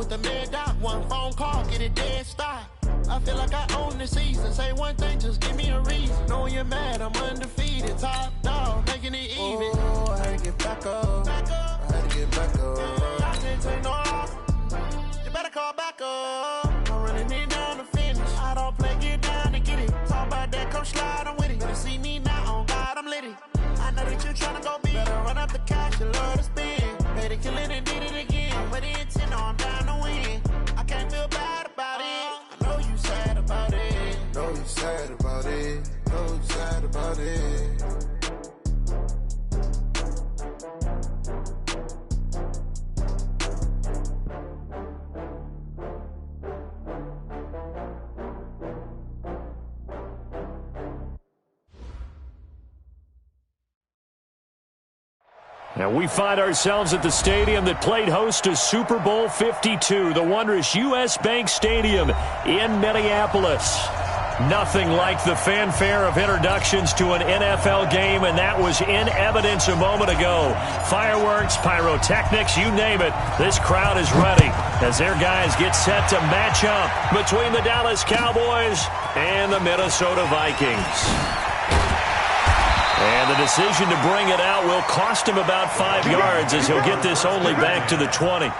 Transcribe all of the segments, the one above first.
with the man got one phone call, get it dead stop. I feel like I own the season. Say one thing, just give me a reason. Knowing you're mad, I'm undefeated. Top dog, making it even. Oh, I had to get back up. I had to get back up. I can't take no loss. You better call back up. I'm running it down to finish. I don't play, get down to get it. Talk about that, come slide, I'm with it. Better see me now, on God, I'm litty. I know that you're trying to go big. Better run up the cash, you love to spend. Better kill it and did it again. Put it in 10, I'm down to win. I can't feel bad about it. I know you sad about it. Know you sad about it. Know you sad about it. Now we find ourselves at the stadium that played host to Super Bowl 52, the wondrous U.S. Bank Stadium in Minneapolis. Nothing like the fanfare of introductions to an NFL game, and that was in evidence a moment ago. Fireworks, pyrotechnics, you name it. This crowd is ready as their guys get set to match up between the Dallas Cowboys and the Minnesota Vikings. And the decision to bring it out will cost him about 5 yards as he'll get this only back to the 20.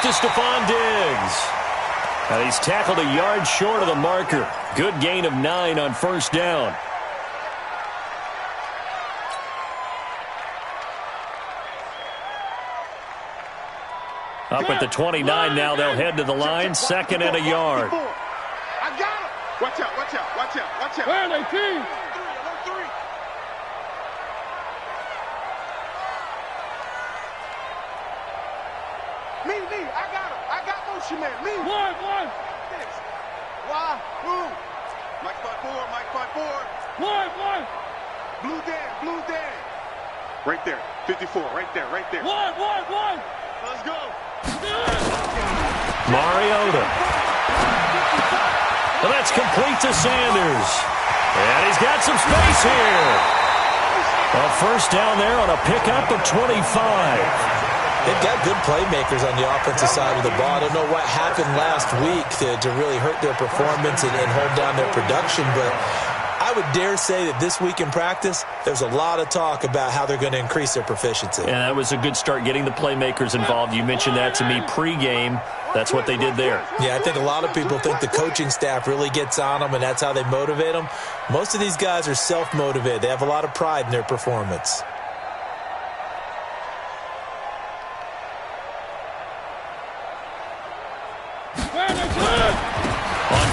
Stephon Diggs. And he's tackled a yard short of the marker. Good gain of 9 on first down. Up at the 29 now. They'll head to the line. Second and a yard. I got him. Watch out, watch out, watch out, watch out. Where are they, team? Man, me. One. Why? Who? Mike 5-4, Mike 5-4. One. Blue Dan. Right there. 54, right there. One. Let's go. Mariota. Well, that's complete to Sanders. And he's got some space here. A first down there on a pickup of 25. They've got good playmakers on the offensive side of the ball. I don't know what happened last week to really hurt their performance and hold down their production, but I would dare say that this week in practice, there's a lot of talk about how they're going to increase their proficiency. And that was a good start, getting the playmakers involved. You mentioned that to me pregame. That's what they did there. Yeah, I think a lot of people think the coaching staff really gets on them, and that's how they motivate them. Most of these guys are self-motivated. They have a lot of pride in their performance.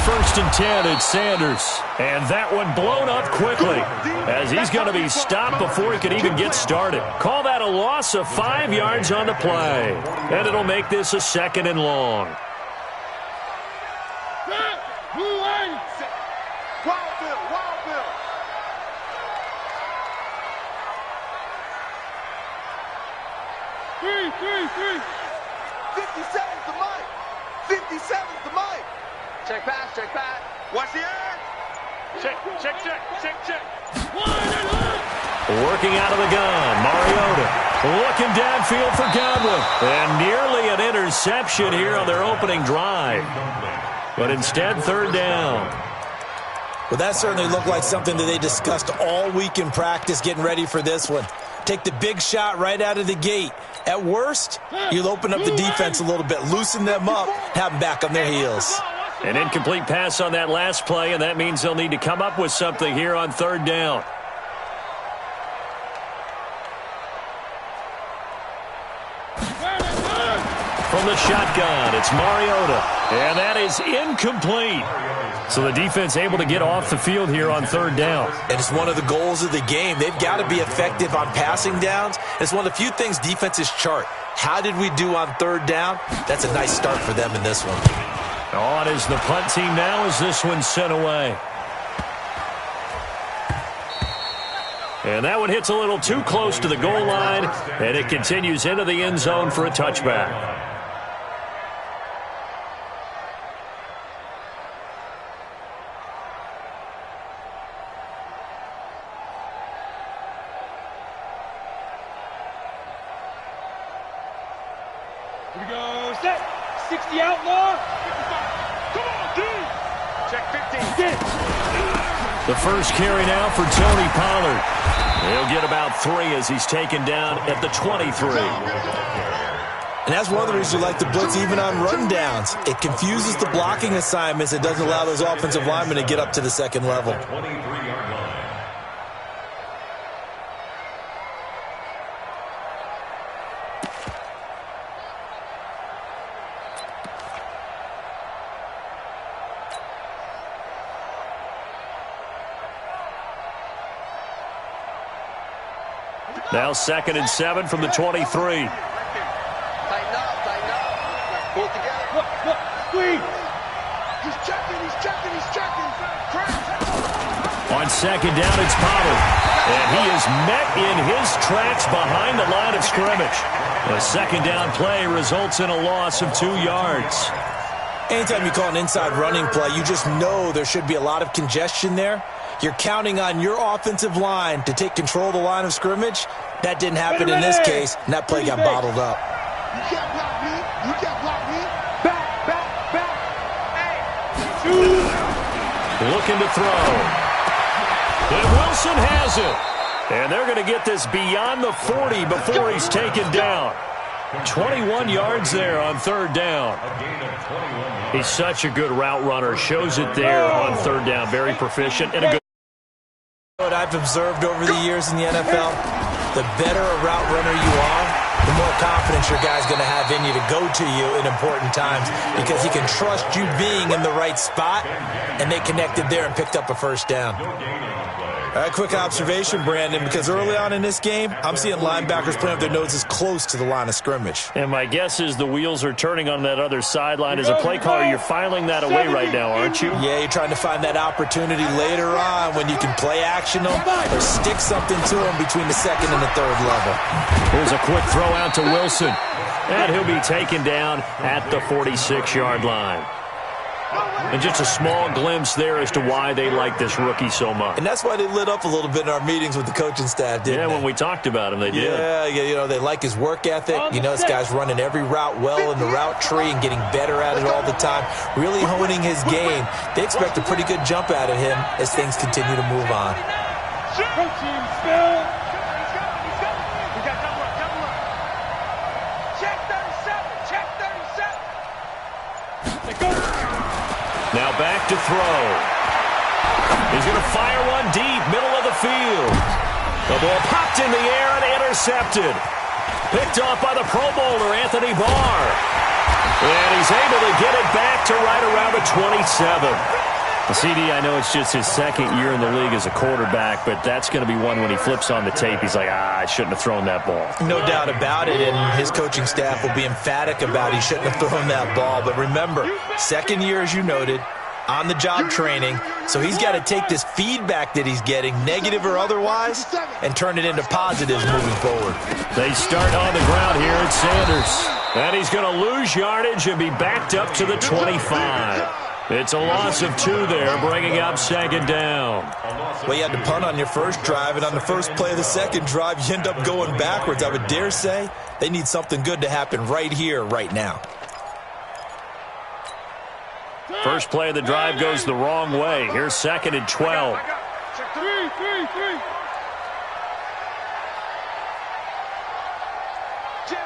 First and 10, it's Sanders. And that one blown up quickly as he's going to be stopped before he could even get started. Call that a loss of 5 yards on the play. And it'll make this a second and long. Wild. 3. 57's the mic. 57's the mic. Check pass. Watch the air. Check. Working out of the gun, Mariota. Looking downfield for Godwin. And nearly an interception here on their opening drive. But instead, third down. Well, that certainly looked like something that they discussed all week in practice getting ready for this one. Take the big shot right out of the gate. At worst, you'll open up the defense a little bit, loosen them up, have them back on their heels. An incomplete pass on that last play, and that means they'll need to come up with something here on third down. From the shotgun, it's Mariota, and that is incomplete. So the defense able to get off the field here on third down. And it's one of the goals of the game. They've got to be effective on passing downs. It's one of the few things defenses chart. How did we do on third down? That's a nice start for them in this one. On is the punt team now as this one's sent away. And that one hits a little too close to the goal line, and it continues into the end zone for a touchback. Here we go, set. 60 outlaw. 55. Come on, dude. Check 15. The first carry now for Tony Pollard. He'll get about 3 as he's taken down at the 23. And that's one of the reasons you like the blitz even on run downs. It confuses the blocking assignments. It doesn't allow those offensive linemen to get up to the second level. 23-yard line. Now 2nd and 7 from the 23. Tighten up, tighten up. Pull it together. Look, squeeze. He's checking. On 2nd down, it's Pollard. And he is met in his tracks behind the line of scrimmage. A 2nd down play results in a loss of 2 yards. Anytime you call an inside running play, you just know there should be a lot of congestion there. You're counting on your offensive line to take control of the line of scrimmage. That didn't happen in this case, and that play got bottled up. You can't block me. Back. Hey. Looking to throw. And Wilson has it. And they're going to get this beyond the 40 before he's taken down. 21 yards there on 3rd down. He's such a good route runner. Shows it there on 3rd down. Very proficient and a good. What I've observed over the years in the NFL, the better a route runner you are, the more confidence your guy's going to have in you to go to you in important times because he can trust you being in the right spot, and they connected there and picked up a 1st down. Quick observation, Brandon, because early on in this game, I'm seeing linebackers playing with their noses close to the line of scrimmage. And my guess is the wheels are turning on that other sideline. As a play caller, you're filing that away right now, aren't you? Yeah, you're trying to find that opportunity later on when you can play action them or stick something to them between the 2nd and the 3rd level. Here's a quick throw out to Wilson. And he'll be taken down at the 46-yard line. And just a small glimpse there as to why they like this rookie so much. And that's why they lit up a little bit in our meetings with the coaching staff, didn't they? When we talked about him, they did. Yeah, you know, they like his work ethic. You know, this guy's running every route well in the route tree and getting better at it all the time, really honing his game. They expect a pretty good jump out of him as things continue to move on. Coaching, Phil. We got double up. Check 37. They go. Now back to throw. He's going to fire one deep, middle of the field. The ball popped in the air and intercepted. Picked off by the Pro Bowler, Anthony Barr. And he's able to get it back to right around the 27. CD, I know it's just his 2nd year in the league as a quarterback, but that's going to be one when he flips on the tape. He's like, I shouldn't have thrown that ball. No doubt about it, and his coaching staff will be emphatic about he shouldn't have thrown that ball. But remember, 2nd year, as you noted, on-the-job training, so he's got to take this feedback that he's getting, negative or otherwise, and turn it into positives moving forward. They start on the ground here at Sanders. And he's going to lose yardage and be backed up to the 25. It's a loss of 2 there, bringing up 2nd down. Well, you had to punt on your first drive, and on the first play of the 2nd drive, you end up going backwards. I would dare say they need something good to happen right here, right now. First play of the drive goes the wrong way. Here's 2nd and 12. Check 3. Jim.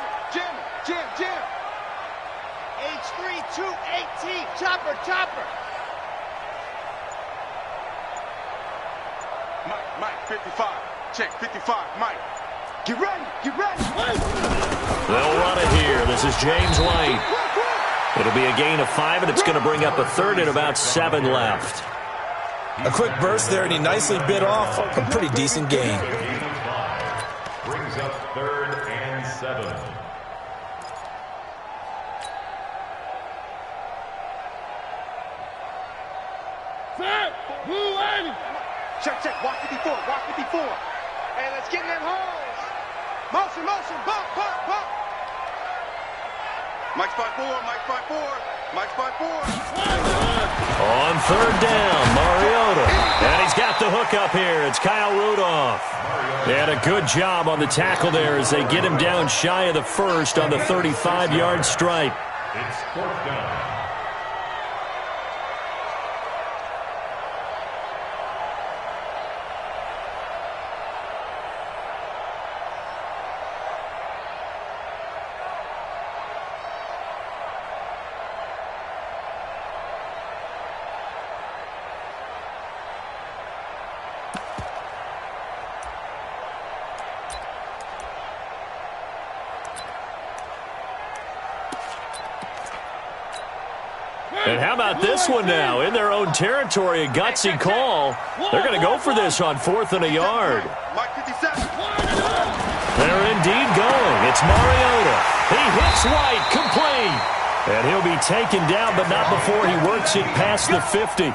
H3218. Chopper. Mike, 55. Check 55, Mike. Get ready. They'll run it here. This is James Lane. It'll be a gain of 5, and it's going to bring up a 3rd and about 7 left. A quick burst there, and he nicely bit off a pretty decent gain. Brings up 3rd and 7. Check, check. Walk 54. Walk 54. Hey, let's get in them holes. Motion, motion. Bump, bump, bump. Mike's 5-4. Mike's 5-4. Mike's 5-4. On third down, Mariota. And he's got the hook up here. It's Kyle Rudolph. And a good job on the tackle there as they get him down shy of the first on the 35-yard stripe. It's fourth down. And how about this one now? In their own territory, a gutsy call. They're going to go for this on 4th and a yard. Mike 57. They're indeed going. It's Mariota. He hits White, complete. And he'll be taken down, but not before he works it past the 50.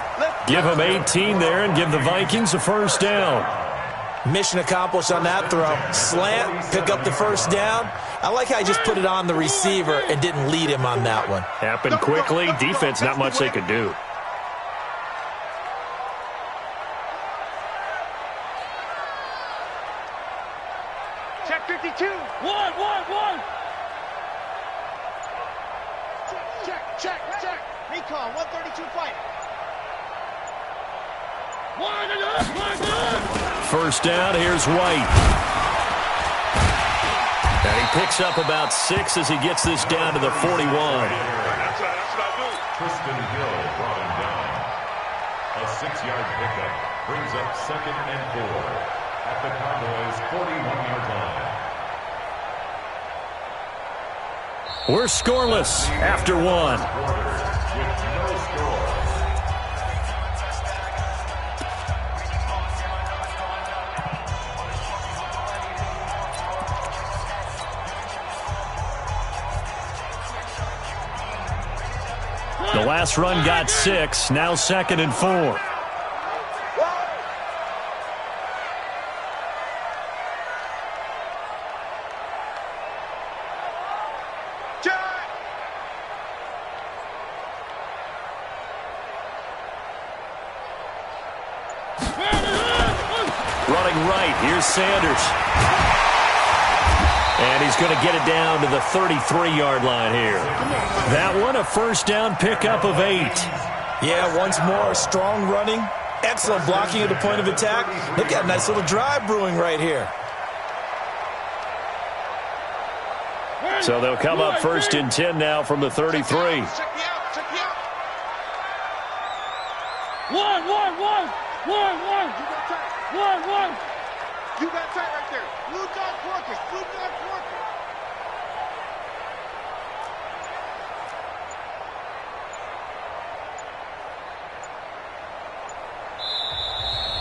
Give him 18 there and give the Vikings a first down. Mission accomplished on that throw. Slant, pick up the first down. I like how he just put it on the receiver and didn't lead him on that one. Happened quickly. Defense, not much they could do. Check 52. One. Check. Recon, 132 fighter. First down, here's White. And he picks up about 6 as he gets this down to the 41. That's what I do. Tristan Hill brought him down. A 6-yard pickup brings up 2nd and 4 at the Cowboys' 41-yard line. We're scoreless after one. With no score. The last run got 6, now 2nd and 4. Running right, here's Sanders. And he's going to get it down to the 33-yard line here. That one, a first down pickup of 8. Yeah, once more, strong running, excellent blocking at the point of attack. They've got a nice little drive brewing right here. So they'll come up 1st and 10 now from the 33. Check me out. One. You got tight right there. Blue dog Porkers.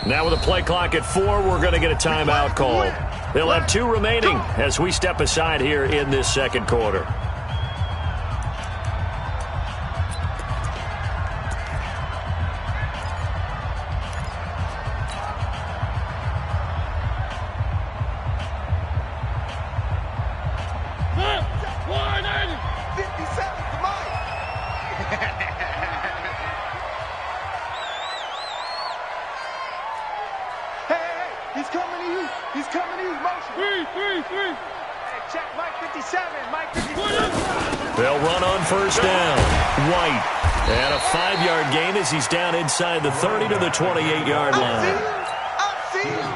Now with a play clock at 4, we're going to get a timeout called. They'll have 2 remaining as we step aside here in this second quarter. He's coming to you. Motion. Three. Hey, check Mike 57. Mike 57. They'll run on first down. White. And a 5-yard gain as he's down inside the 30 to the 28-yard line.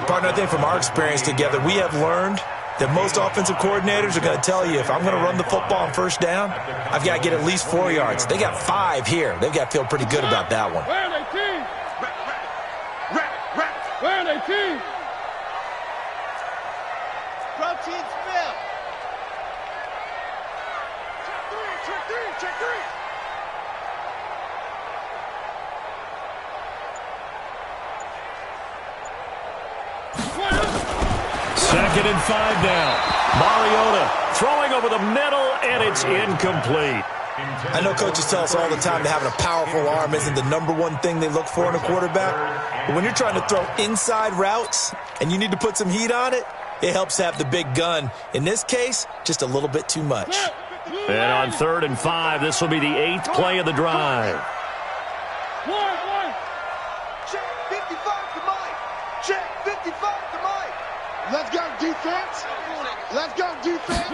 Partner, I think from our experience together, we have learned that most offensive coordinators are going to tell you, if I'm going to run the football on first down, I've got to get at least 4 yards. They got 5 here. They've got to feel pretty good about that one. Where are they, team? Where are they, team? Protein spill. Check three. Second and 5 now. Mariota throwing over the middle, and it's incomplete. I know coaches tell us all the time that having a powerful arm isn't the #1 thing they look for in a quarterback. But when you're trying to throw inside routes and you need to put some heat on it, it helps have the big gun. In this case, just a little bit too much. And on 3rd and 5, this will be the 8th play of the drive. Check 55 to Mike. Check 55 to Mike. Let's go, defense. Let's go, defense.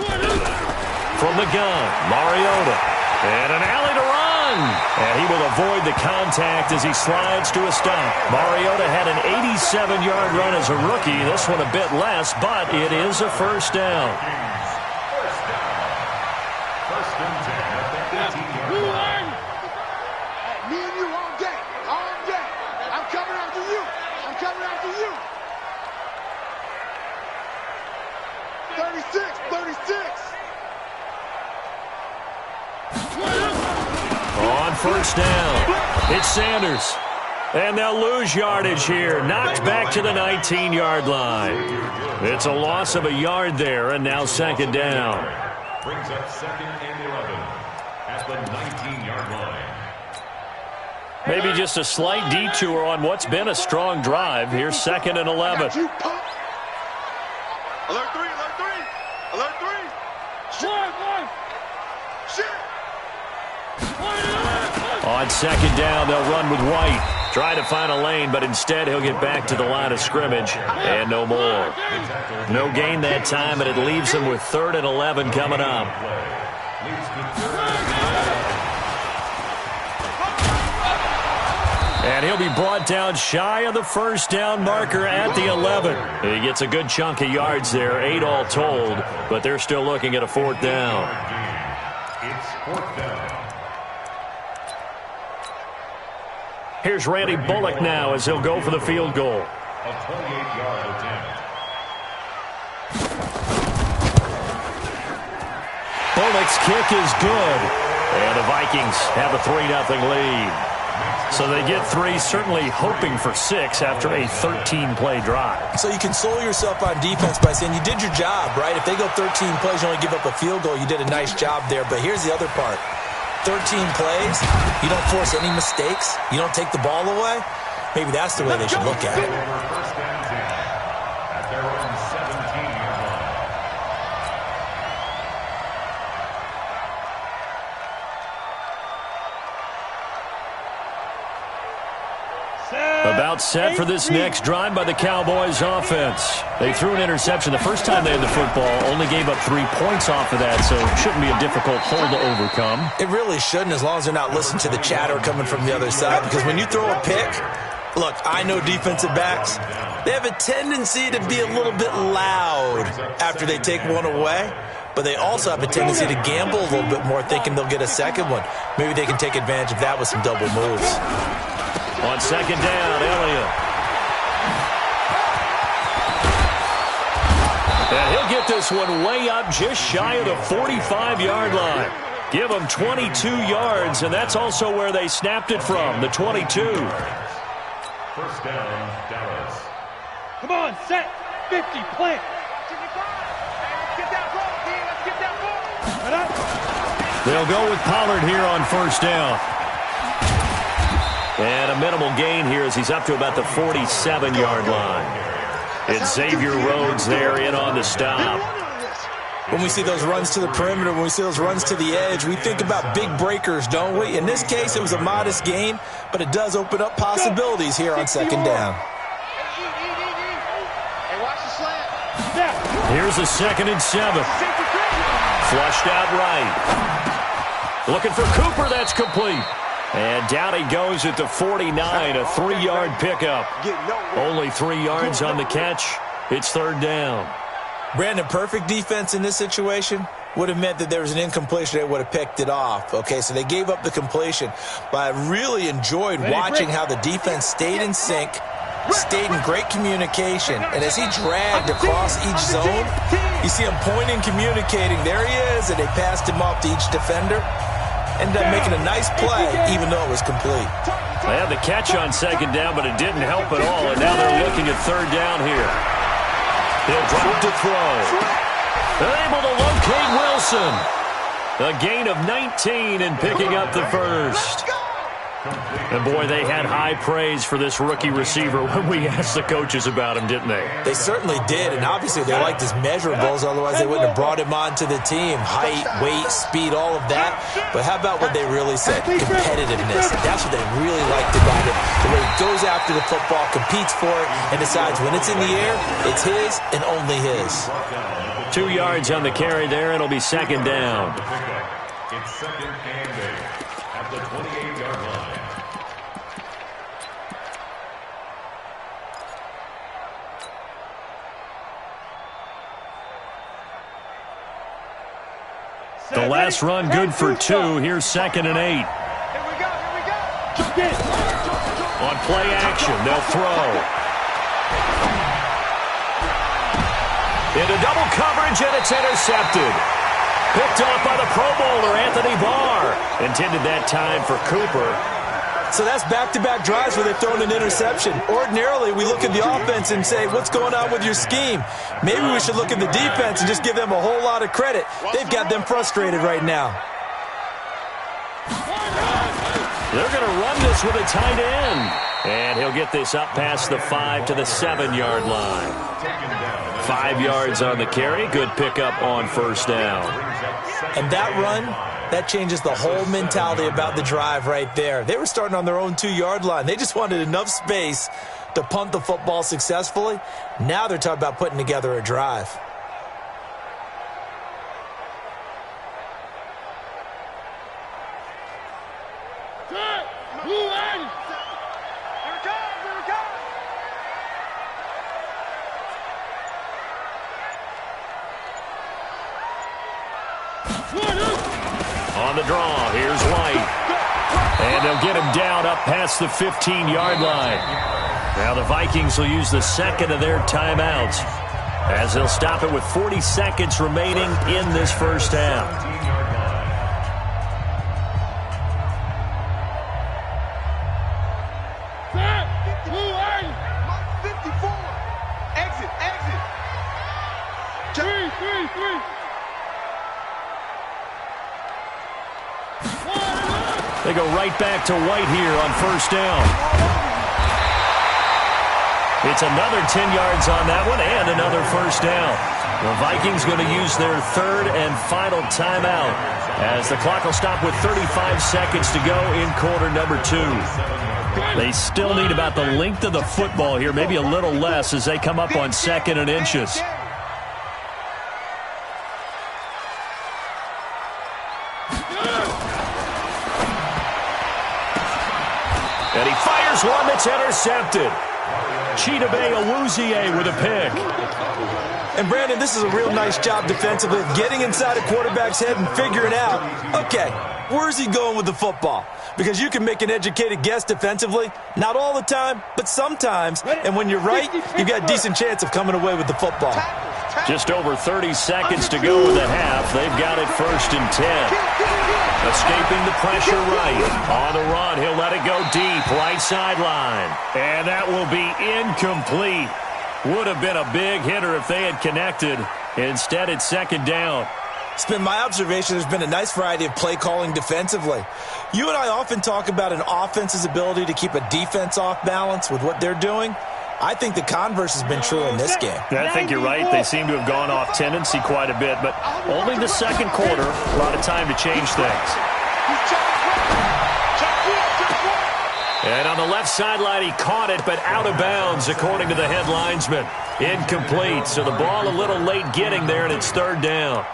From the gun, Mariota. And an alley to run. And he will avoid the contact as he slides to a stop. Mariota had an 87-yard run as a rookie. This one a bit less, but it is a first down. First and 10 at the 18-yard line. Me and you all day. All day. I'm coming after you. I'm coming after you. 36. On first down, it's Sanders. And they'll lose yardage here. Knocked back to the 19-yard line. It's a loss of a yard there, and now second down. Brings up 2nd and 11 at the 19-yard line. Maybe just a slight detour on what's been a strong drive. Here's 2nd and 11. Alert 3, alert 3. Alert 3. Shit. On second down, they'll run with White. Try to find a lane, but instead he'll get back to the line of scrimmage. And no more. No gain that time, and it leaves him with 3rd and 11 coming up. And he'll be brought down shy of the first down marker at the 11. He gets a good chunk of yards there, 8 all told, but they're still looking at a 4th down. It's 4th down. Here's Randy Bullock now as he'll go for the field goal. A 28-yard attempt. Bullock's kick is good. And the Vikings have a 3-0 lead. So they get 3, certainly hoping for 6 after a 13-play drive. So you console yourself on defense by saying you did your job, right? If they go 13 plays, you only give up a field goal, you did a nice job there. But here's the other part. 13 plays, you don't force any mistakes, you don't take the ball away. Maybe that's the way they should look at it. First down 10 at their own 17-yard line. About set for this next drive by the Cowboys offense. They threw an interception the first time they had the football, only gave up 3 points off of that, so it shouldn't be a difficult hole to overcome. It really shouldn't, as long as they're not listening to the chatter coming from the other side, because when you throw a pick, look, I know defensive backs, they have a tendency to be a little bit loud after they take one away, but they also have a tendency to gamble a little bit more, thinking they'll get a second one. Maybe they can take advantage of that with some double moves. On second down, Elliott. And he'll get this one way up just shy of the 45-yard line. Give them 22 yards, and that's also where they snapped it from, the 22. First down, Dallas. Come on, set, 50, plant. Let's get that ball, D. Let's get that ball. They'll go with Pollard here on first down. And a minimal gain here as he's up to about the 47-yard line. It's Xavier Rhodes there in on the stop. When we see those runs to the perimeter, when we see those runs to the edge, we think about big breakers, don't we? In this case, it was a modest gain, but it does open up possibilities here on second down. Hey, watch the slant. Here's a 2nd and 7. Flushed out right. Looking for Cooper, that's complete. And down he goes at the 49, a 3-yard pickup. Only 3 yards on the catch. It's third down. Brandon, perfect defense in this situation would have meant that there was an incompletion. They would have picked it off. Okay, so they gave up the completion. But I really enjoyed watching how the defense stayed in sync, stayed in great communication. And as he dragged across each zone, you see him pointing, communicating. There he is, and they passed him off to each defender. Ended up making a nice play, even though it was complete. They had the catch on second down, but it didn't help at all. And now they're looking at third down here. He'll drop to throw. They're able to locate Wilson. A gain of 19 and picking up the first. And, boy, they had high praise for this rookie receiver when we asked the coaches about him, didn't they? They certainly did, and obviously they liked his measurables. Otherwise, they wouldn't have brought him onto the team. Height, weight, speed, all of that. But how about what they really said? Competitiveness. That's what they really liked about it. The way he goes after the football, competes for it, and decides when it's in the air, it's his and only his. 2 yards on the carry there. It'll be second down. It's second and 8 at the 28-yard line. The last run good for 2. Here's second and 8. Here we go. Jump in. On play action, they'll throw. Into double coverage, and it's intercepted. Picked off by the Pro Bowler, Anthony Barr. Intended that time for Cooper. So that's back-to-back drives where they've thrown an interception. Ordinarily, we look at the offense and say, what's going on with your scheme? Maybe we should look at the defense and just give them a whole lot of credit. They've got them frustrated right now. They're going to run this with a tight end. And he'll get this up past the 5 to the 7-yard line. 5 yards on the carry. Good pickup on first down. And that run, that changes the whole mentality about the drive right there. They were starting on their own 2-yard line. They just wanted enough space to punt the football successfully. Now they're talking about putting together a drive. On the draw, here's White. And they'll get him down up past the 15-yard line. Now the Vikings will use the second of their timeouts as they'll stop it with 40 seconds remaining in this first half. They go right back to White here on first down. It's another 10 yards on that one and another first down. The Vikings going to use their third and final timeout as the clock will stop with 35 seconds to go in quarter number 2. They still need about the length of the football here, maybe a little less as they come up on second and inches. And he fires one that's intercepted. Chidobe Awuzie with a pick. And, Brandon, this is a real nice job defensively of getting inside a quarterback's head and figuring out, okay, where's he going with the football? Because you can make an educated guess defensively. Not all the time, but sometimes. And when you're right, you've got a decent chance of coming away with the football. Just over 30 seconds to go in the half. They've got it first and 10. Escaping the pressure right. On the run, he'll let it go deep, right sideline. And that will be incomplete. Would have been a big hitter if they had connected. Instead, it's second down. It's been my observation there's been a nice variety of play calling defensively. You and I often talk about an offense's ability to keep a defense off balance with what they're doing. I think the converse has been true in this game. I think you're right. They seem to have gone off tendency quite a bit, but only the second quarter. A lot of time to change things. And on the left sideline, he caught it, but out of bounds, according to the head linesman. Incomplete, so the ball a little late getting there, and it's third down.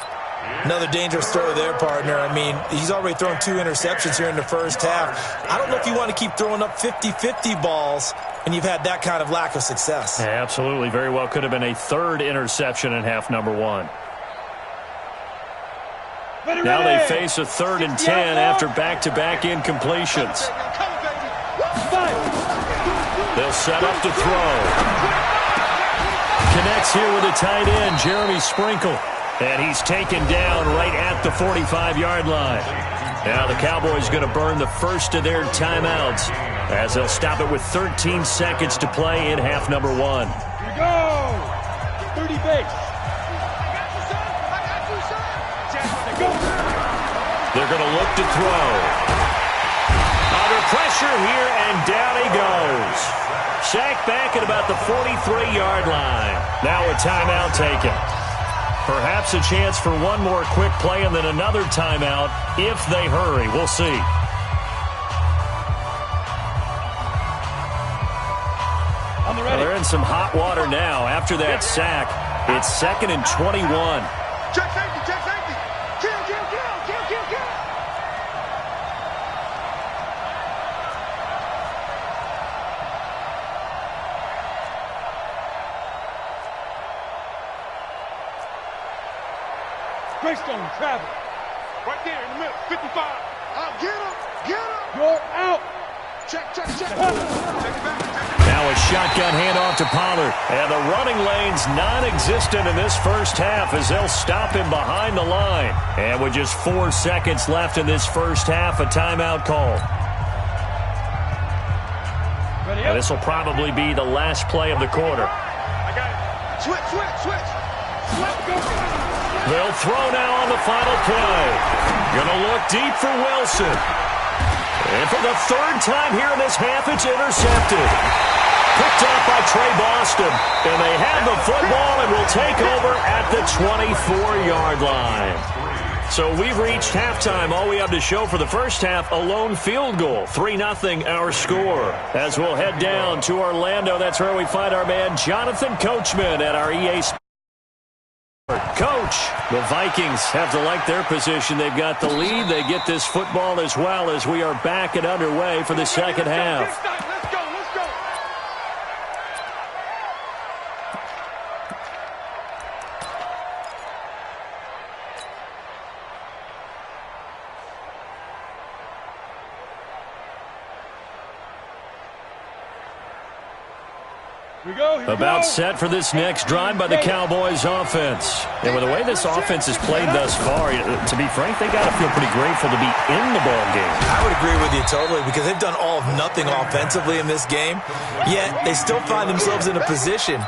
Another dangerous throw there, partner. I mean, he's already thrown 2 interceptions here in the first half. I don't know if you want to keep throwing up 50-50 balls, and you've had that kind of lack of success. Yeah, absolutely. Very well could have been a third interception in half number 1. Now they face a third and 10 after back-to-back incompletions. They'll set up to throw. Connects here with a tight end, Jeremy Sprinkle. And he's taken down right at the 45-yard line. Now the Cowboys going to burn the first of their timeouts as they'll stop it with 13 seconds to play in half number 1. Here we go. 30 base. Go. They're going to look to throw. Under pressure here, and down he goes. Sacked back at about the 43-yard line. Now a timeout taken. Perhaps a chance for one more quick play and then another timeout if they hurry. We'll see. Well, they're in some hot water now. After that sack, it's 2nd and 21. Check safety, check safety. Kill, kill, kill, kill, kill, kill. Greystone, travel. Right there in the middle, 55. Out, get him, get him. You're out. Check, check, check. Take it back, take it back. Now a shotgun handoff to Pollard. And the running lane's non-existent in this first half as they'll stop him behind the line. And with just 4 seconds left in this first half, a timeout call. And this will probably be the last play of the quarter. I got it. Switch, switch, switch. They'll throw now on the final play. Gonna look deep for Wilson. And for the 3rd time here in this half, it's intercepted. Picked off by Trey Boston. And they have the football and will take over at the 24-yard line. So we've reached halftime. All we have to show for the first half, a lone field goal. 3-0 our score. As we'll head down to Orlando, that's where we find our man Jonathan Coachman at our EA Sports. Coach, the Vikings have to like their position. They've got the lead. They get this football as well as we are back and underway for the second half. Let's go, let's go. About set for this next drive by the Cowboys offense. And with the way this offense has played thus far, to be frank, they got to feel pretty grateful to be in the ball game. I would agree with you totally because they've done all of nothing offensively in this game, yet they still find themselves in a position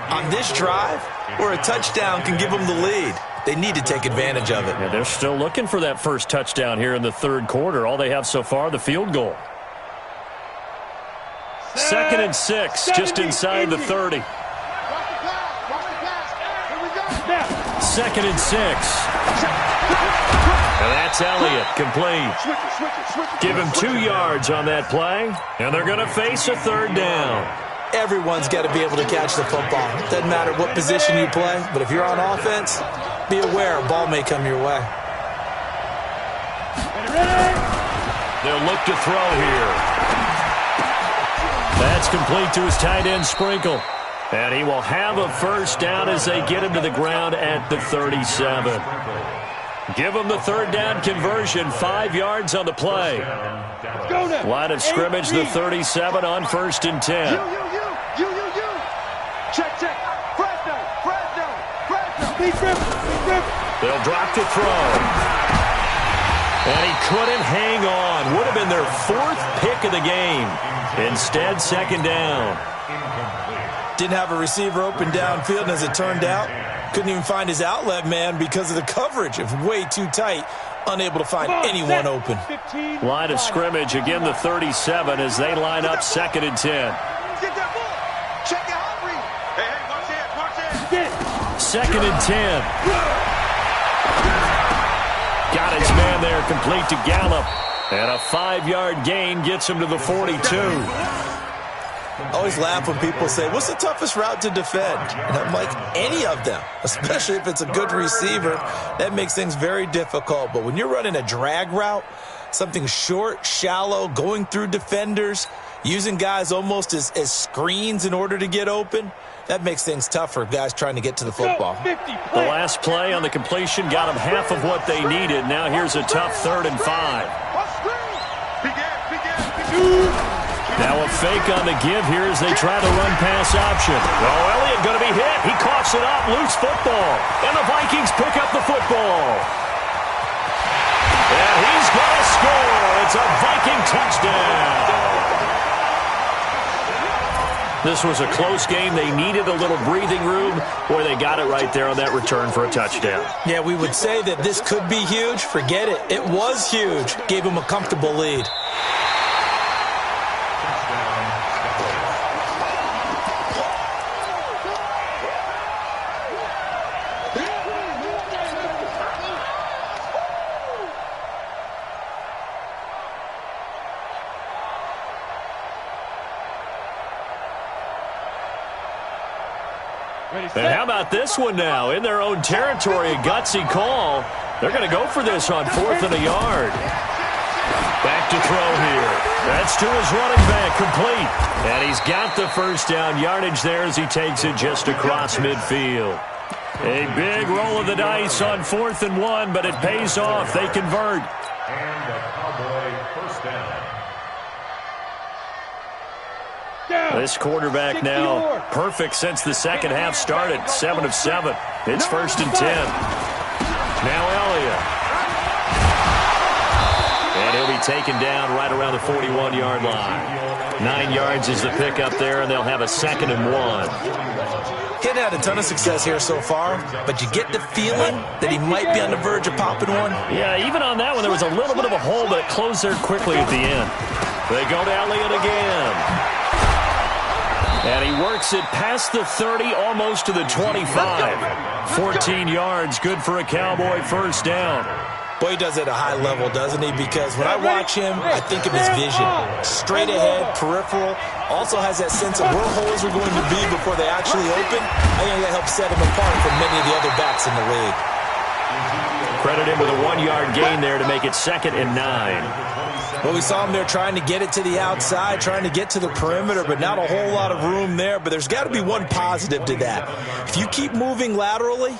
on this drive where a touchdown can give them the lead. They need to take advantage of it. Yeah, they're still looking for that first touchdown here in the 3rd quarter. All they have so far, the field goal. 2nd and 6, just inside the 30. 2nd and 6. And that's Elliott, complete. Give him 2 yards on that play, and they're going to face a 3rd down. Everyone's got to be able to catch the football. Doesn't matter what position you play, but if you're on offense, be aware a ball may come your way. They'll look to throw here. That's complete to his tight end, Sprinkle. And he will have a first down as they get him to the ground at the 37. Give him the 3rd down conversion, 5 yards on the play. Line of scrimmage, the 37 on 1st and 10. You. Check, check. Fresno. They'll drop to throw. And he couldn't hang on. Would have been their 4th pick of the game. Instead, 2nd down. Didn't have a receiver open downfield, and as it turned out, couldn't even find his outlet man because of the coverage. It was way too tight, unable to find anyone open. Line of scrimmage, again the 37 as they line up 2nd and 10. Get that ball. Check it out, Reed. Hey, watch it. 2nd and 10. Got his man there, complete to Gallup. And a 5-yard gain gets him to the 42. I always laugh when people say, what's the toughest route to defend? And I'm like, any of them, especially if it's a good receiver. That makes things very difficult. But when you're running a drag route, something short, shallow, going through defenders, using guys almost as screens in order to get open, that makes things tough for guys trying to get to the football. The last play on the completion got them half of what they needed. Now here's a tough 3rd and 5. Now a fake on the give here as they try the run-pass option. Oh, Elliott going to be hit. He coughs it up. Loose football. And the Vikings pick up the football. And he's going to score. It's a Viking touchdown. This was a close game. They needed a little breathing room. Boy, they got it right there on that return for a touchdown. Yeah, we would say that this could be huge. Forget it. It was huge. Gave them a comfortable lead. And how about this one now? In their own territory, a gutsy call. They're going to go for this on 4th and a yard. Back to throw here. That's to his running back, complete. And he's got the first down yardage there as he takes it just across midfield. A big roll of the dice on 4th and 1, but it pays off. They convert. And the Cowboy first down. This quarterback now perfect since the second half started. 7 of 7. It's 1st and 10. Now Elliott. And he'll be taken down right around the 41-yard line. 9 yards is the pickup there, and they'll have a 2nd and 1. He hadn't had a ton of success here so far, but you get the feeling that he might be on the verge of popping one. Yeah, even on that one, there was a little bit of a hole, but it closed there quickly at the end. They go to Elliott again. And he works it past the 30, almost to the 25. 14 yards, good for a Cowboy first down. Boy, he does it at a high level, doesn't he? Because when I watch him, I think of his vision. Straight ahead, peripheral. Also has that sense of where holes are going to be before they actually open. I think that helps set him apart from many of the other backs in the league. Credit him with a 1-yard gain there to make it 2nd and 9. Well, we saw him there trying to get it to the outside, trying to get to the perimeter, but not a whole lot of room there. But there's got to be one positive to that. If you keep moving laterally,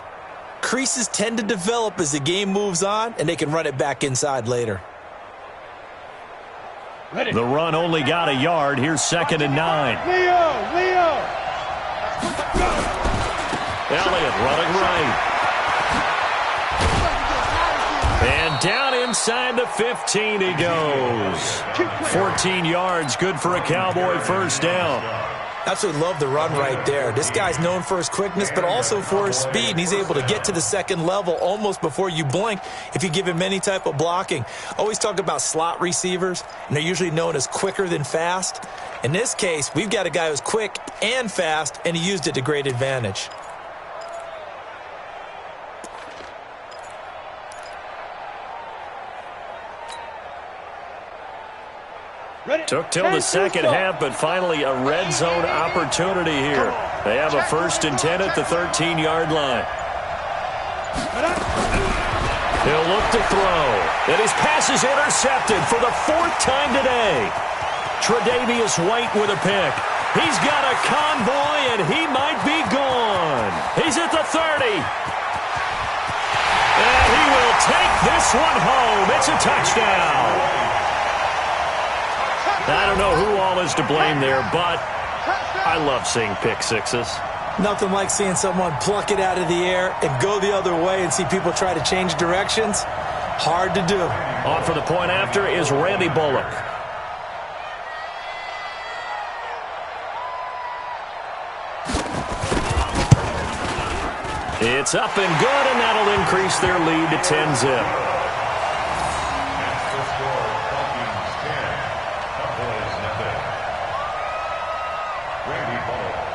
creases tend to develop as the game moves on, and they can run it back inside later. The run only got a yard. Here's 2nd and 9. Leo! Elliott running right. And down inside the 15 he goes. 14 yards, good for a Cowboy first down. Absolutely love the run right there. This guy's known for his quickness, but also for his speed. And he's able to get to the second level almost before you blink if you give him any type of blocking. Always talk about slot receivers, and they're usually known as quicker than fast. In this case, we've got a guy who's quick and fast, and he used it to great advantage. Took till the second half, but finally a red zone opportunity here. They have a 1st and 10 at the 13-yard line. He'll look to throw. And his pass is intercepted for the 4th time today. Tre'Davious White with a pick. He's got a convoy, and he might be gone. He's at the 30. And he will take this one home. It's a touchdown. I don't know who all is to blame there, but I love seeing pick sixes. Nothing like seeing someone pluck it out of the air and go the other way and see people try to change directions. Hard to do. On for the point after is Randy Bullock. It's up and good, and that'll increase their lead to 10-zip.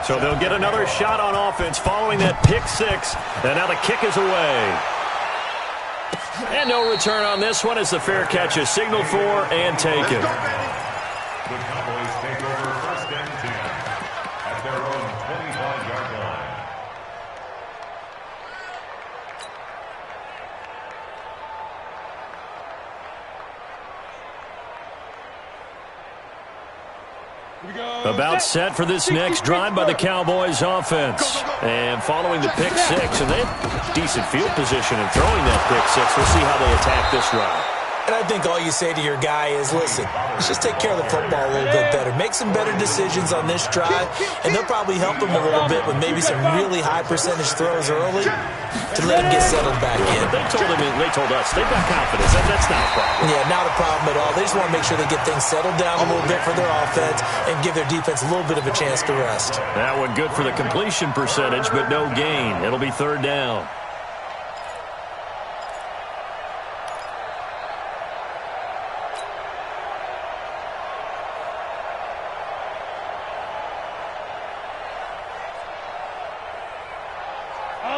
So they'll get another shot on offense following that pick six. And now the kick is away. And no return on this one as the fair catch is signaled for and taken. The Cowboys take over 1st and 10 at their own 25-yard line. About set for this next drive by the Cowboys offense. And following the pick six, and they have decent field position in throwing that pick six. We'll see how they attack this drive. And I think all you say to your guy is, listen, let's just take care of the football a little bit better. Make some better decisions on this drive, and they'll probably help him a little bit with maybe some really high percentage throws early to let him get settled back in. They told us they've got confidence. That's not a problem. Yeah, not a problem at all. They just want to make sure they get things settled down a little bit for their offense and give their defense a little bit of a chance to rest. That one good for the completion percentage, but no gain. It'll be third down.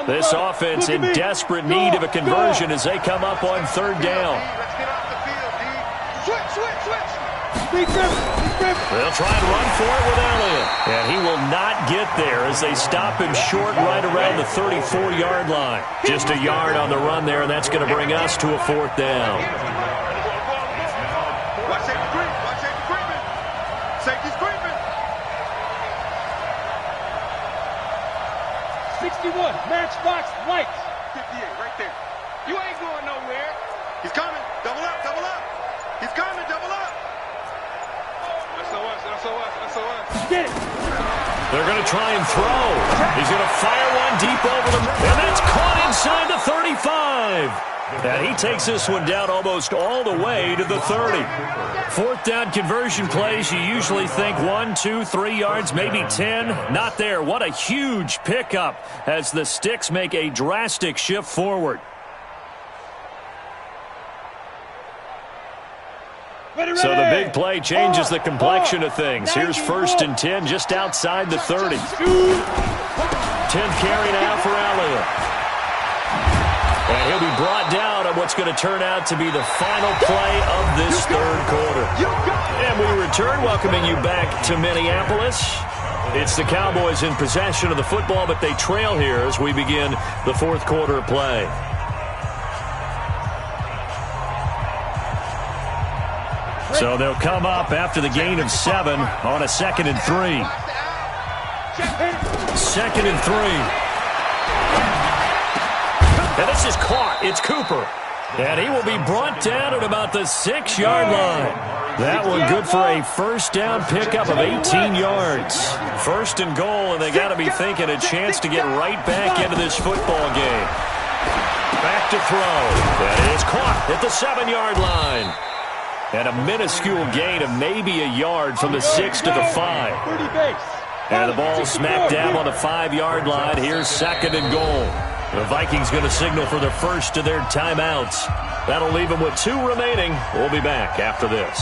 This offense in desperate need of a conversion as they come up on third down. Let's get off the field, D. Switch. They'll try and run for it with Elliott. And he will not get there as they stop him short right around the 34-yard line. Just a yard on the run there, and that's going to bring us to a fourth down. Watch safety creep. Watch safety creeping. Safety's creeping. 61, matchbox white. 58, right there. You ain't going nowhere. He's coming. Double up. He's coming. Double up. SOS. Get it. They're going to try and throw. He's going to fire one deep over them, and that's caught inside the 35. And he takes this one down almost all the way to the 30. Fourth down conversion plays, you usually think 1, 2, 3 yards, maybe 10. Not there. What a huge pickup as the Sticks make a drastic shift forward. So the big play changes the complexion of things. Here's 1st and 10 just outside the 30. 10th carry now for Elliott. And he'll be brought down on what's going to turn out to be the final play of this third quarter. And we return, welcoming you back to Minneapolis. It's the Cowboys in possession of the football, but they trail here as we begin the fourth quarter of play. So they'll come up after the gain of 7 on a 2nd and 3. 2nd and 3. And this is caught. It's Cooper. And he will be brought down at about the 6-yard line. That one good for a first down pickup of 18 yards. 1st and goal, and they got to be thinking a chance to get right back into this football game. Back to throw. That is caught at the 7-yard line. And a minuscule gain of maybe a yard from the 6 to the 5. And the ball smack dab on the 5-yard line. Here's 2nd and goal. The Vikings going to signal for the first of their timeouts. That'll leave them with 2 remaining. We'll be back after this.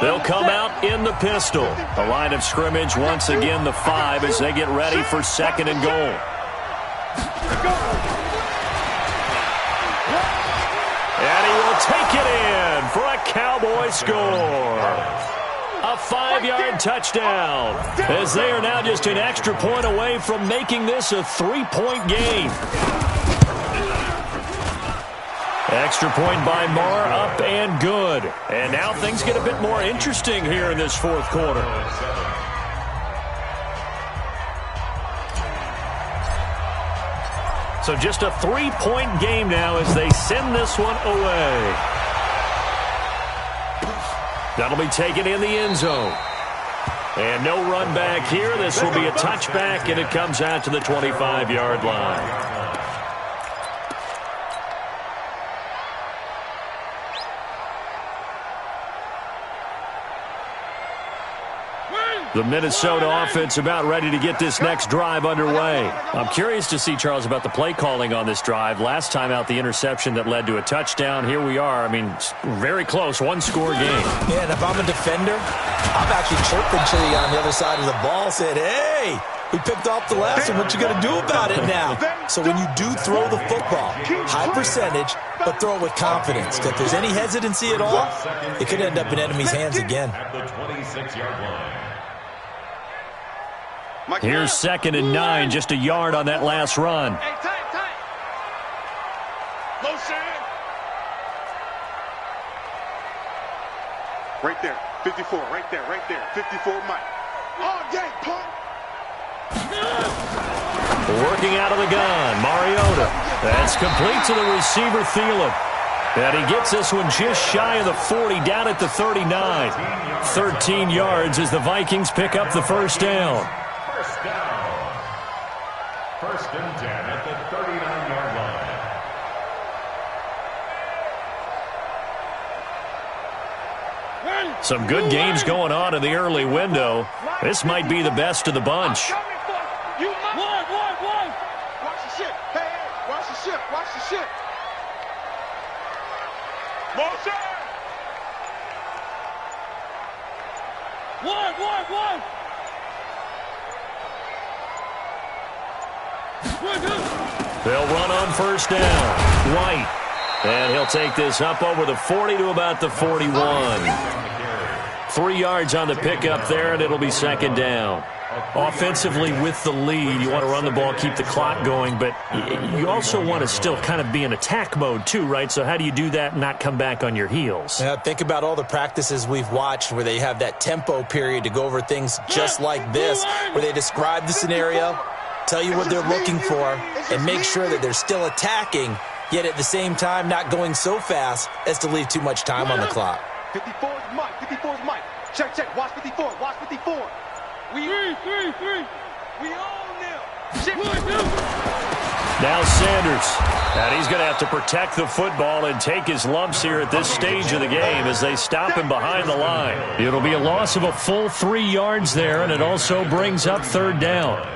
They'll come out in the pistol. The line of scrimmage once again the 5 as they get ready for 2nd and goal. And he will take it in for a Cowboy score. A 5-yard touchdown as they are now just an extra point away from making this a 3-point game. Extra point by Marr, up and good. And now things get a bit more interesting here in this fourth quarter. So just a 3-point game now as they send this one away. That'll be taken in the end zone. And no run back here. This will be a touchback, and it comes out to the 25-yard line. The Minnesota offense about ready to get this next drive underway. I'm curious to see, Charles, about the play calling on this drive. Last time out, the interception that led to a touchdown. Here we are. I mean, very close, one-score game. Yeah, and if I'm a defender, I'm actually chirping to you on the other side of the ball, saying, hey, we picked off the last one. What you going to do about it now? So when you do throw the football, high percentage, but throw it with confidence. If there's any hesitancy at all, it could end up in enemy's hands again. At the 26-yard line. Here's 2nd and 9, just a yard on that last run. Hey, tight. Low side. Right there. 54. Right there. 54, Mike. All day, punk. Working out of the gun, Mariota. That's complete to the receiver, Thielen. And he gets this one just shy of the 40, down at the 39. 13 yards as the Vikings pick up the first down. First down. First and 10 at the 39-yard line. Some good games going on in the early window. This might be the best of the bunch. Watch the ship. Hey, watch the ship. Watch the ship. Motion! One. They'll run on first down. White. And he'll take this up over the 40 to about the 41. 3 yards on the pickup there, and it'll be second down. Offensively with the lead, you want to run the ball, keep the clock going, but you also want to still kind of be in attack mode too, right? So how do you do that and not come back on your heels? Yeah, think about all the practices we've watched where they have that tempo period to go over things just like this, where they describe the scenario, tell you what they're looking for, and make sure that they're still attacking, yet at the same time not going so fast as to leave too much time on the clock. 54 is Mike. 54 is Mike. Check. Watch 54. Watch 54. We own them. Now Sanders. And he's going to have to protect the football and take his lumps here at this stage of the game as they stop him behind the line. It'll be a loss of a full 3 yards there, and it also brings up third down.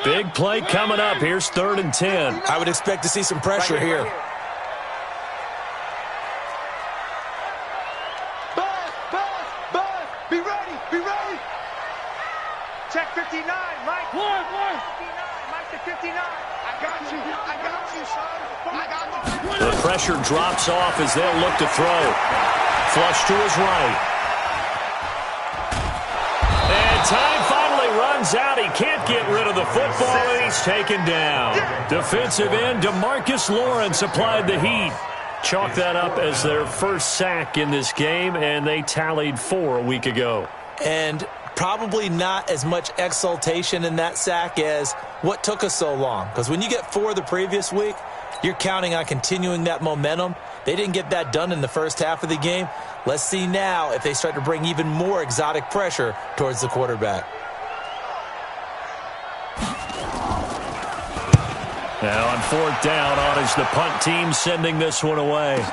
Big play coming up. Here's 3rd and 10. I would expect to see some pressure here. Buzz. Be ready. Check 59, Mike. One. 59, Mike to 59. I got you, son. I got you. The pressure drops off as they'll look to throw. Flush to his right. And time finally runs out. He can't get rid of the football, and he's taken down. Defensive end DeMarcus Lawrence applied the heat. Chalk that up as their first sack in this game, and they tallied 4 a week ago. And probably not as much exultation in that sack as what took us so long. Because when you get 4 the previous week, you're counting on continuing that momentum. They didn't get that done in the first half of the game. Let's see now if they start to bring even more exotic pressure towards the quarterback. Now on 4th down, on is the punt team sending this one away.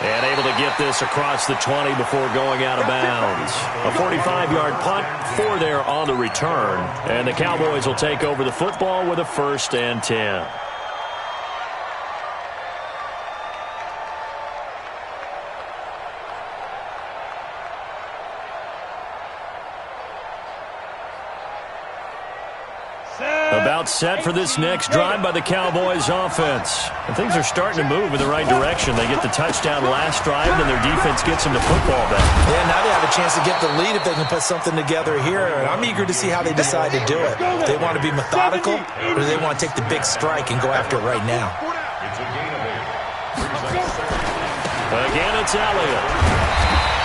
And able to get this across the 20 before going out of bounds. A 45-yard punt, 4 there on the return. And the Cowboys will take over the football with a 1st and 10. About set for this next drive by the Cowboys offense. And things are starting to move in the right direction. They get the touchdown last drive, then their defense gets them the football back. Yeah, now they have a chance to get the lead if they can put something together here. And I'm eager to see how they decide to do it. Do they want to be methodical, or do they want to take the big strike and go after it right now? It's a gain of 8. Again, it's Elliott.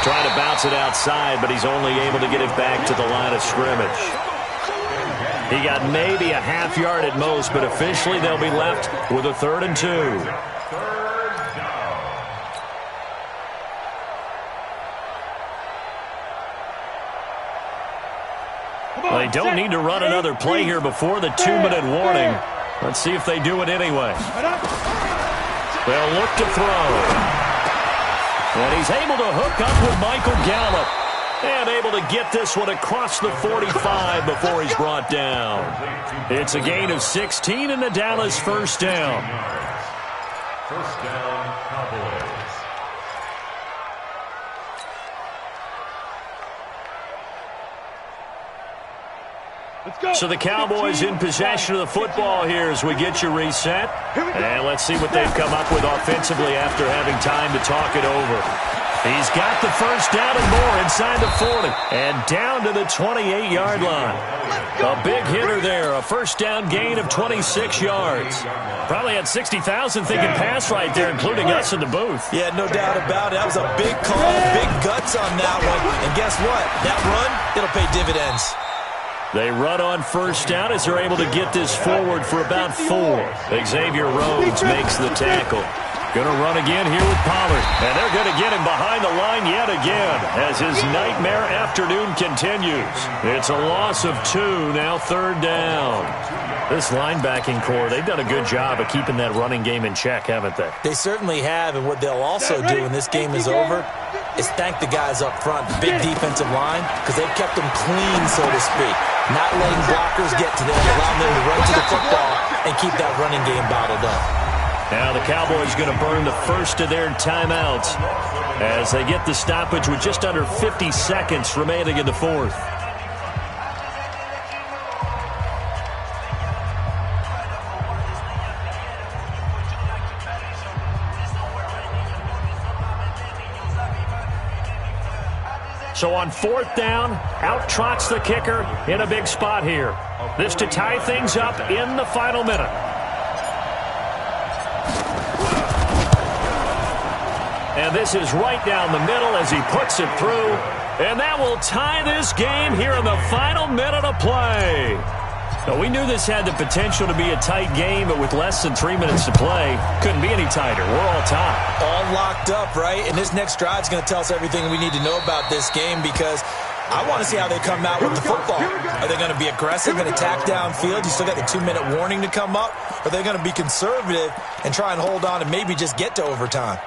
Trying to bounce it outside, but he's only able to get it back to the line of scrimmage. He got maybe a half yard at most, but officially they'll be left with a 3rd and 2. They don't need to run another play here before the 2-minute warning. Let's see if they do it anyway. They'll look to throw. And he's able to hook up with Michael Gallup. And able to get this one across the 45 before he's brought down. It's a gain of 16 and the Dallas 1st down. First down, Cowboys. So the Cowboys in possession of the football here as we get you reset. And let's see what they've come up with offensively after having time to talk it over. He's got the first down and more inside the 40 and down to the 28-yard line. A big hitter there, a first down gain of 26 yards. Probably had 60,000 thinking pass right there, including us in the booth. Yeah, no doubt about it. That was a big call, big guts on that one. And guess what? That run, it'll pay dividends. They run on first down as they're able to get this forward for about 4. Xavier Rhodes makes the tackle. Going to run again here with Pollard. And they're going to get him behind the line yet again as his nightmare afternoon continues. It's a loss of 2, now third down. This linebacking core, they've done a good job of keeping that running game in check, haven't they? They certainly have, and what they'll also do when this game is over is thank the guys up front, the big defensive line, because they've kept them clean, so to speak. Not letting blockers get to them, allowing them to run to the football and keep that running game bottled up. Now the Cowboys going to burn the first of their timeouts as they get the stoppage with just under 50 seconds remaining in the fourth. So on fourth down, out trots the kicker in a big spot here. This to tie things up in the final minute. And this is right down the middle as he puts it through. And that will tie this game here in the final minute of play. Now, we knew this had the potential to be a tight game, but with less than 3 minutes to play, couldn't be any tighter. We're all tied. All locked up, right? And this next drive is going to tell us everything we need to know about this game because I want to see how they come out with the football. Are they going to be aggressive and attack downfield? You still got the 2-minute warning to come up. Or are they going to be conservative and try and hold on and maybe just get to overtime?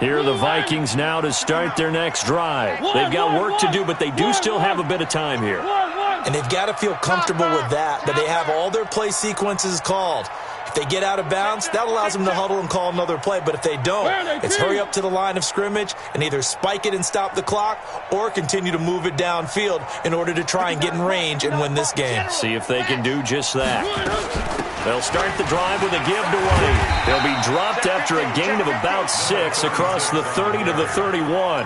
Here are the Vikings now to start their next drive. They've got work to do, but they do still have a bit of time here. And they've got to feel comfortable with that they have all their play sequences called. If they get out of bounds, that allows them to huddle and call another play. But if they don't, it's hurry up to the line of scrimmage and either spike it and stop the clock or continue to move it downfield in order to try and get in range and win this game. See if they can do just that. They'll start the drive with a give to White. They'll be dropped after a gain of about 6 across the 30 to the 31.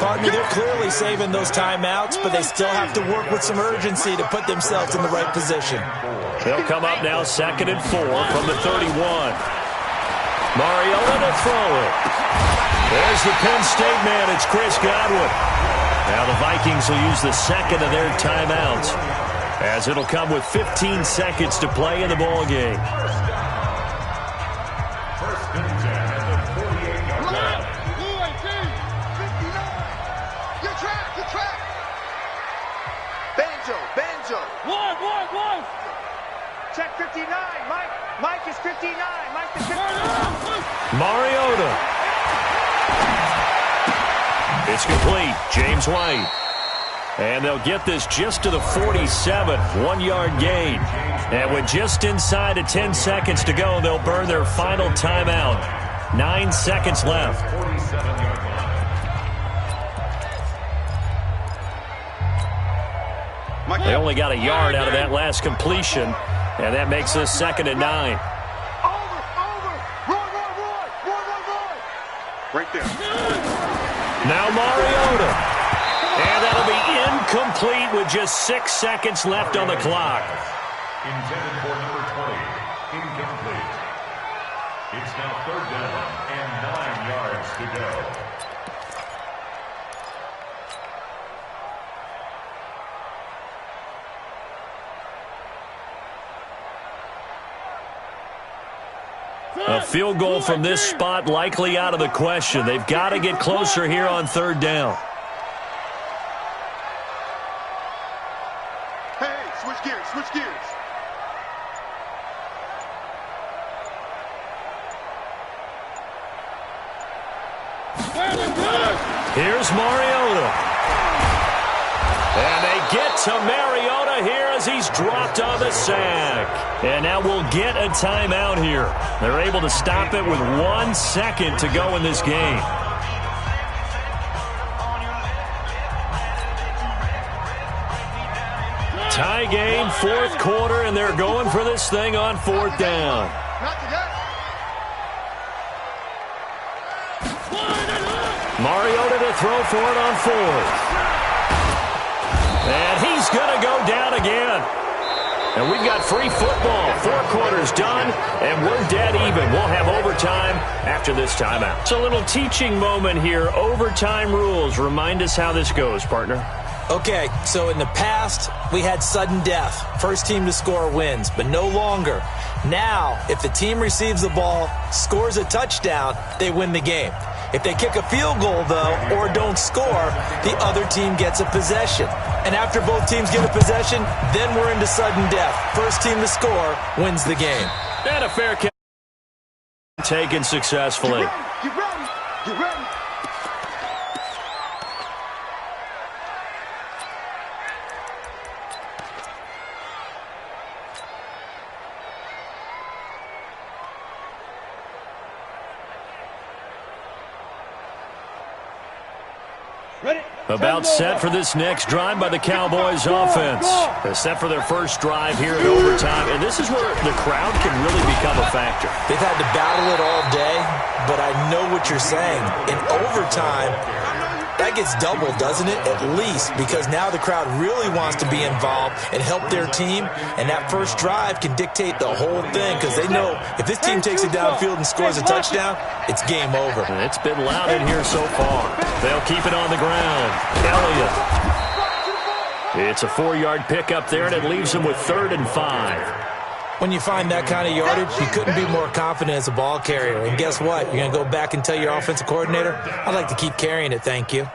Pardon me, they're clearly saving those timeouts, but they still have to work with some urgency to put themselves in the right position. They'll come up now 2nd and 4 from the 31. Mariota to throw it. There's the Penn State man. It's Chris Godwin. Now the Vikings will use the second of their timeouts, as it'll come with 15 seconds to play in the ball game. First and 10 at the 48-yard line. Your track. Banjo. One. Check 59. Mike is 59. Mike is 59. Mariota. It's complete. James White. And they'll get this just to the 47, 1-yard gain. And with just inside of 10 seconds to go, they'll burn their final timeout. 9 seconds left. 47-yard line. They only got a yard out of that last completion, and that makes us 2nd and 9. Over. Run. Right there. Now Mariota. And that'll be incomplete with just 6 seconds left on the clock. Intended for number 20. Incomplete. It's now 3rd down and 9 yards to go. A field goal from this spot likely out of the question. They've got to get closer here on 3rd down. Hey, switch gears. Here's Mariota. And they get to Mariota here as he's dropped on the sack. And now we'll get a timeout here. They're able to stop it with 1 second to go in this game. Tie game, fourth quarter, and they're going for this thing on fourth down. Mariota to throw for it on fourth. And he's going to go down again. And we've got free football. 4 quarters done, and we're dead even. We'll have overtime after this timeout. It's a little teaching moment here. Overtime rules. Remind us how this goes, partner. Okay, so in the past, we had sudden death. First team to score wins, but no longer. Now, if the team receives the ball, scores a touchdown, they win the game. If they kick a field goal, though, or don't score, the other team gets a possession. And after both teams get a possession, then we're into sudden death. First team to score wins the game. And a fair catch taken successfully. Get ready. Get ready. About set for this next drive by the Cowboys offense. They're set for their first drive here in overtime, and this is where the crowd can really become a factor. They've had to battle it all day, but I know what you're saying. In overtime, that gets doubled, doesn't it? At least, because now the crowd really wants to be involved and help their team, and that first drive can dictate the whole thing because they know if this team takes it downfield and scores a touchdown, it's game over. And it's been loud in here so far. They'll keep it on the ground. Elliott. It's a 4-yard pickup there, and it leaves them with 3rd and 5. When you find that kind of yardage, you couldn't be more confident as a ball carrier. And guess what? You're going to go back and tell your offensive coordinator, I'd like to keep carrying it, thank you.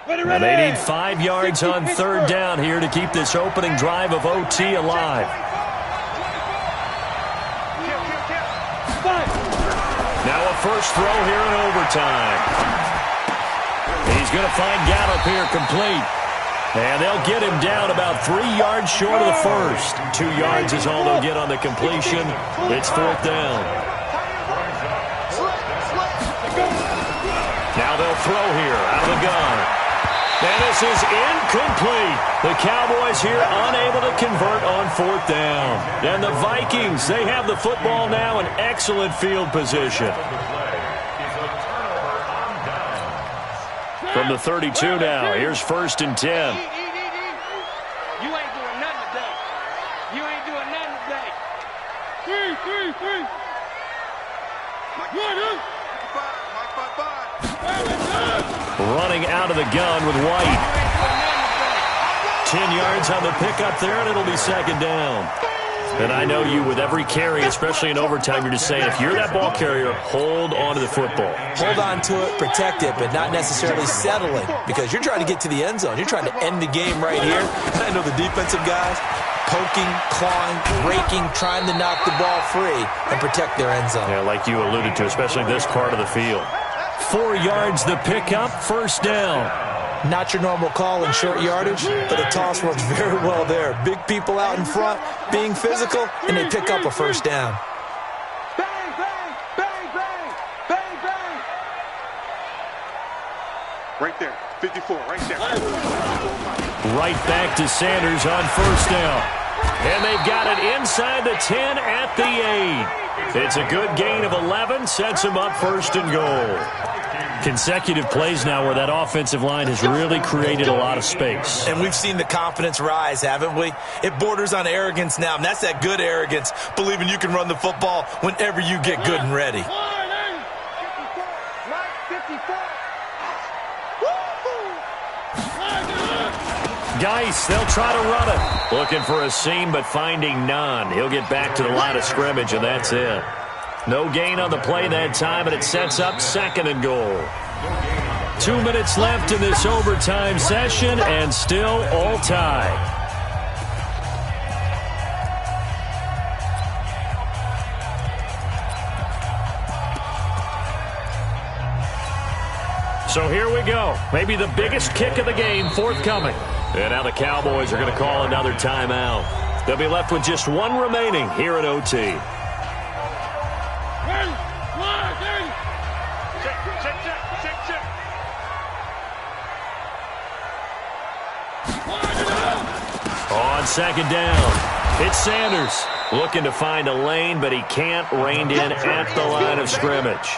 And they need 5 yards on 3rd down here to keep this opening drive of OT alive. Now a first throw here in overtime. He's going to find Gallup here complete. And they'll get him down about 3 yards short of the first. 2 yards is all they'll get on the completion. It's 4th down. Now they'll throw here out of the gun. And this is incomplete. The Cowboys here unable to convert on 4th down. And the Vikings, they have the football now in excellent field position. From the 32 now, here's 1st and 10. You ain't doing nothing today. You ain't doing nothing today. Three. Running out of the gun with White. 10 yards on the pickup there, and it'll be 2nd down. And I know you, with every carry, especially in overtime, you're just saying, if you're that ball carrier, hold on to the football. Hold on to it, protect it, but not necessarily settling, because you're trying to get to the end zone. You're trying to end the game right here. I know the defensive guys, poking, clawing, raking, trying to knock the ball free and protect their end zone. Yeah, like you alluded to, especially this part of the field. 4 yards the pickup, 1st down. Not your normal call in short yardage, but the toss works very well there. Big people out in front, being physical, and they pick up a 1st down. Bang, bang, bang, bang, bang, bang. Right there, 54, right there. Right back to Sanders on 1st down. And they've got it inside the 10 at the 8. It's a good gain of 11, sets them up 1st and goal. Consecutive plays now where that offensive line has really created a lot of space. And we've seen the confidence rise, haven't we? It borders on arrogance now, and that's that good arrogance, believing you can run the football whenever you get good and ready. Geis, they'll try to run it. Looking for a seam, but finding none. He'll get back to the line of scrimmage, and that's it. No gain on the play that time, and it sets up 2nd and goal. 2 minutes left in this overtime session, and still all tied. So here we go. Maybe the biggest kick of the game forthcoming. And now the Cowboys are going to call another timeout. They'll be left with just 1 remaining here at OT. On second down, it's Sanders looking to find a lane, but he can't. Reined in at the line of scrimmage.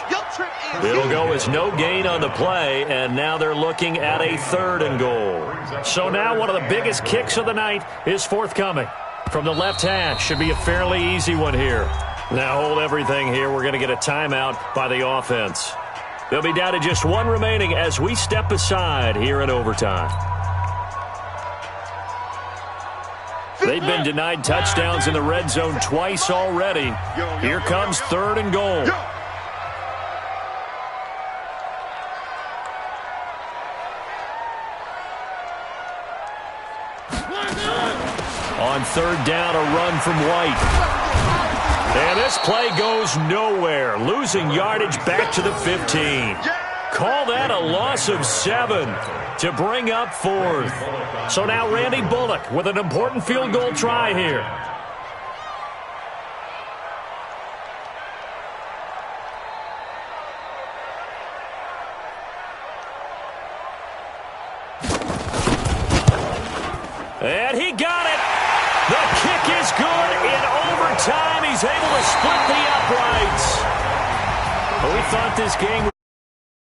It'll go as no gain on the play, and now they're looking at a 3rd and goal. So now one of the biggest kicks of the night is forthcoming. From the left hash, should be a fairly easy one here. Now hold everything here. We're going to get a timeout by the offense. They'll be down to just one remaining as we step aside here in overtime. They've been denied touchdowns in the red zone twice already. Here comes 3rd and goal. On 3rd down, a run from White. And this play goes nowhere, losing yardage back to the 15. Call that a loss of 7 to bring up 4th. So now Randy Bullock with an important field goal try here. And he got it. The kick is good in overtime. He's able to split the uprights. But we thought this game